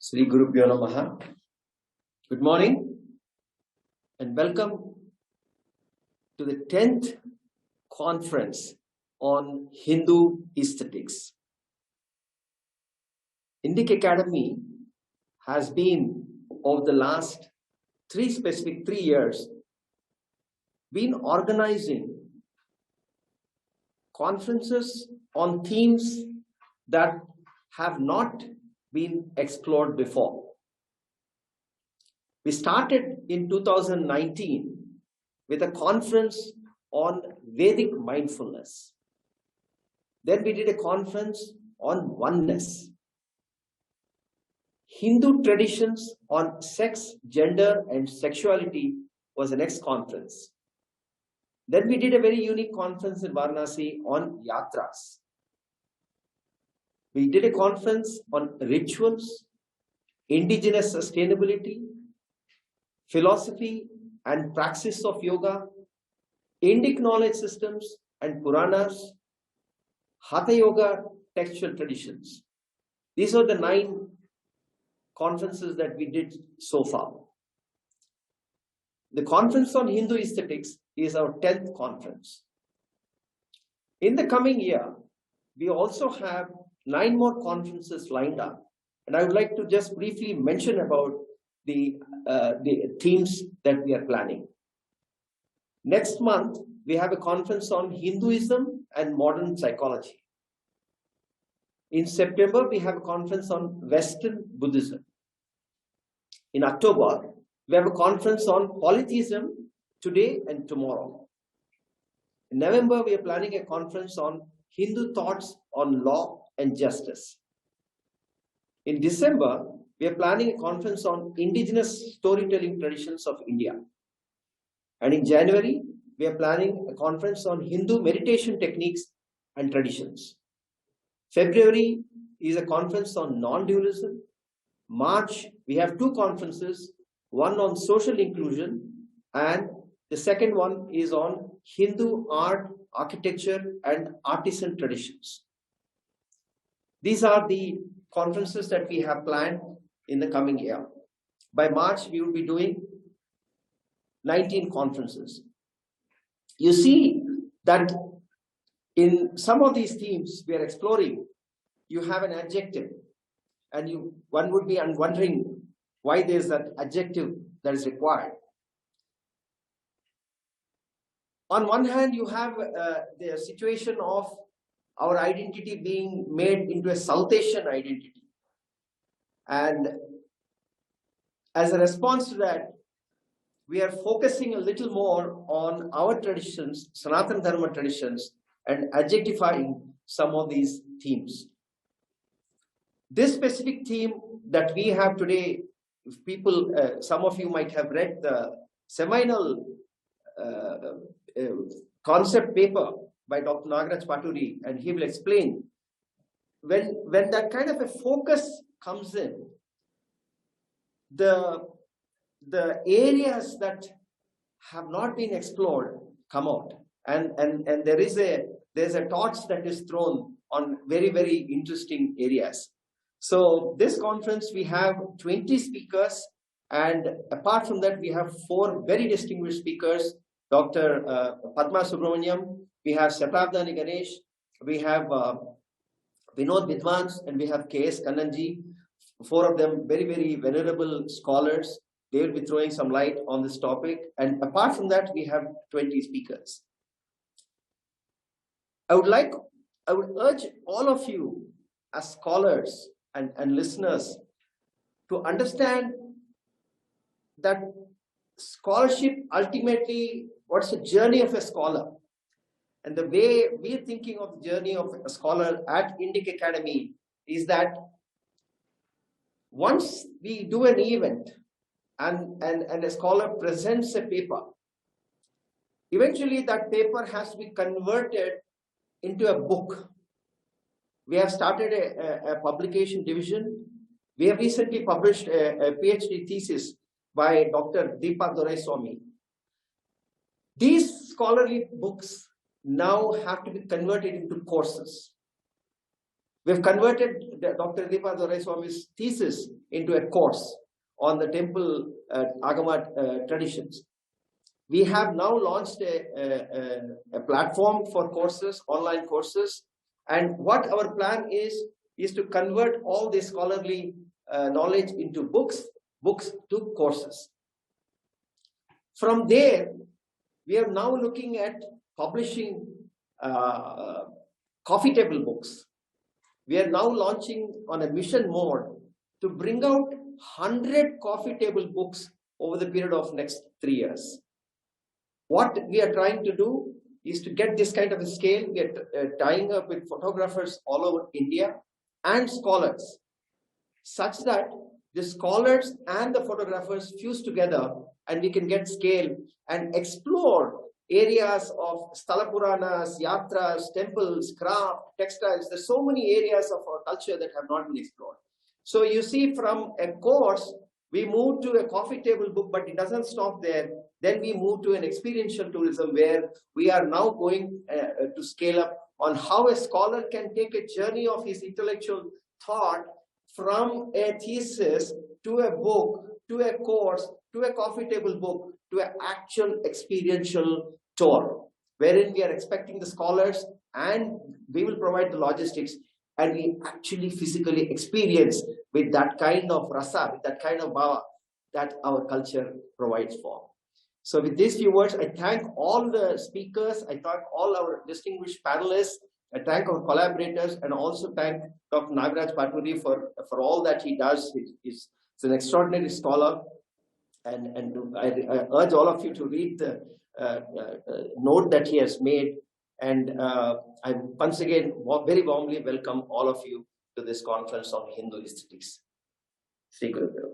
Sri Gurubhyo Namaha. Good morning and welcome to the 10th conference on Hindu aesthetics. Indic Academy has been, over the last 3 years, been organizing conferences on themes that have not been explored before. We started in 2019 with a conference on Vedic mindfulness. Then we did a conference on oneness. Hindu traditions on sex, gender, and sexuality was the next conference. Then we did a very unique conference in Varanasi on yatras. We did a conference on rituals, indigenous sustainability, philosophy and praxis of yoga, Indic knowledge systems and Puranas, Hatha Yoga textual traditions. These are the 9 conferences that we did so far. The conference on Hindu aesthetics is our 10th conference. In the coming year, we also have 9 more conferences lined up. And I would like to just briefly mention about the themes that we are planning. Next month, we have a conference on Hinduism and modern psychology. In September, we have a conference on Western Buddhism. In October, we have a conference on polytheism today and tomorrow. In November, we are planning a conference on Hindu thoughts on law and justice. In December, we are planning a conference on indigenous storytelling traditions of India. And in January, we are planning a conference on Hindu meditation techniques and traditions. February is a conference on non-dualism. March, we have 2 conferences, one on social inclusion, and the second one is on Hindu art, architecture, and artisan traditions. These are the conferences that we have planned in the coming year. By March, we will be doing 19 conferences. You see that in some of these themes we are exploring, you have an adjective, and one would be wondering why there's that adjective that is required. On one hand, you have the situation of our identity being made into a South Asian identity. And as a response to that, we are focusing a little more on our traditions, Sanatana Dharma traditions, and adjectifying some of these themes. This specific theme that we have today, if people, some of you might have read the seminal concept paper by Dr. Nagaraj Paturi, and he will explain when that kind of a focus comes in, the areas that have not been explored come out, and there's a torch that is thrown on very, very interesting areas. So this conference, we have 20 speakers, and apart from that, we have 4 very distinguished speakers: Dr. Padma Subramaniam, we have Satabdani Ganesh, we have Vinod Vidwans, and we have K.S. Kannanji. 4 of them very, very venerable scholars. They will be throwing some light on this topic. And apart from that, we have 20 speakers. I would urge all of you as scholars and listeners to understand that scholarship ultimately, what's the journey of a scholar? And the way we're thinking of the journey of a scholar at Indic Academy is that once we do an event and a scholar presents a paper, eventually that paper has to be converted into a book. We have started a publication division. We have recently published a PhD thesis by Dr. Deepak Doraiswamy. These scholarly books now have to be converted into courses. We've converted Dr. Dipa Doraiswami's thesis into a course on the temple Agama traditions. We have now launched a platform for courses, online courses. And what our plan is to convert all this scholarly knowledge into books to courses. From there, we are now looking at publishing coffee table books. We are now launching on a mission mode to bring out 100 coffee table books over the period of next 3 years. What we are trying to do is to get this kind of a scale. We are tying up with photographers all over India and scholars, such that the scholars and the photographers fuse together and we can get scale and explore areas of Sthala Puranas, Yatras, temples, craft, textiles. There's so many areas of our culture that have not been explored. So you see, from a course, we move to a coffee table book, but it doesn't stop there. Then we move to an experiential tourism where we are now going to scale up on how a scholar can take a journey of his intellectual thought from a thesis to a book, to a course, to a coffee table book, to an actual experiential tour, wherein we are expecting the scholars and we will provide the logistics, and we actually physically experience with that kind of rasa, with that kind of bhava that our culture provides for. So with these few words, I thank all the speakers, I thank all our distinguished panelists, I thank our collaborators, and also thank Dr. Nagaraj Paturi for all that he does. He's an extraordinary scholar, and I urge all of you to read the note that he has made. And I once again very warmly welcome all of you to this conference on Hindu aesthetics. Sri Guru.